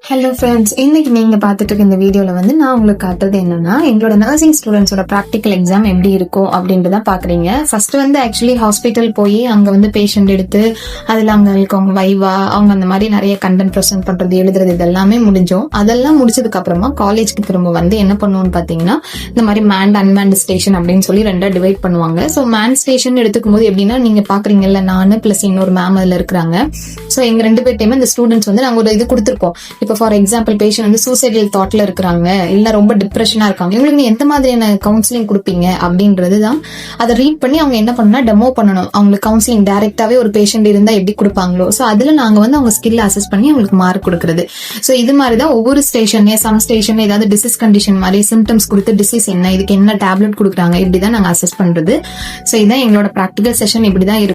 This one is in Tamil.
ஹலோ ஃப்ரெண்ட்ஸ், இன்னைக்கு நீங்க பார்த்துட்டு இருக்க இந்த வீடியோல நான் உங்களுக்கு காட்டுறது என்னன்னா, எங்களோட நர்சிங் ஸ்டூடெண்ட்ஸோட ப்ராக்டிக்கல் எக்ஸாம் எப்படி இருக்கும் அப்படின்றத பாக்குறீங்க. ஃபர்ஸ்ட் ஆக்சுவலி ஹாஸ்பிட்டல் போய் அங்க பேஷண்ட் எடுத்து அதுல அவங்களுக்கு அவங்க வைவா அவங்க அந்த மாதிரி நிறைய கண்டென்ட் ப்ரெசென்ட் பண்றது, எழுதுறது இதெல்லாமே முடிஞ்சோம். அதெல்லாம் முடிச்சதுக்கு அப்புறமா காலேஜ்க்கு திரும்ப என்ன பண்ணுவோம்னு பாத்தீங்கன்னா, இந்த மாதிரி மேண்ட் அன்மேண்ட் ஸ்டேஷன் அப்படின்னு சொல்லி ரெண்டா டிவைட் பண்ணுவாங்க. ஸோ மேண்ட் ஸ்டேஷன் எடுத்துக்கும் போது எப்படின்னா, நீங்க பாக்குறீங்கல்ல, நானு பிளஸ் இன்னொரு மேம் அதுல இருக்கிறாங்க. ஸோ எங்க ரெண்டு பேர்ட்டையுமே இந்த ஸ்டூடெண்ட்ஸ் நாங்க ஒரு இது கொடுத்துருப்போம். இப்போ ஃபார் எக்ஸாம்பிள் பேஷண்ட் சூசைடல் தாட்ல இருக்கிறாங்க, இல்ல ரொம்ப டிப்ரெஷனா இருக்காங்க, இவங்களுக்கு நீ எந்த மாதிரியான கவுன்சிலிங் கொடுப்பீங்க அப்படின்றதுதான். அதை ரீட் பண்ணி அவங்க என்ன பண்ணா டெமோ பண்ணணும். அவங்களுக்கு கவுன்சிலிங் டைரக்டாவே ஒரு பேஷண்ட் இருந்தா எப்படி கொடுப்பாங்களோ, சோ அதுல நாங்க அவங்க ஸ்கில் அசஸ் பண்ணி அவங்களுக்கு மார்க் கொடுக்கறது. சோ இது மாதிரிதான் ஒவ்வொரு ஸ்டேஷன்ல சம் ஸ்டேஷன்ல ஏதாவது டிசீஸ் கண்டிஷன் மாதிரி சிம்டம்ஸ் கொடுத்து டிசீஸ் என்ன, இதுக்கு என்ன டேப்லெட் கொடுக்குறாங்க, இப்படிதான் நாங்க அசஸ் பண்றது. சோ இதான் எங்களோட ப்ராக்டிகல் செஷன் இப்படிதான் இருக்கும்.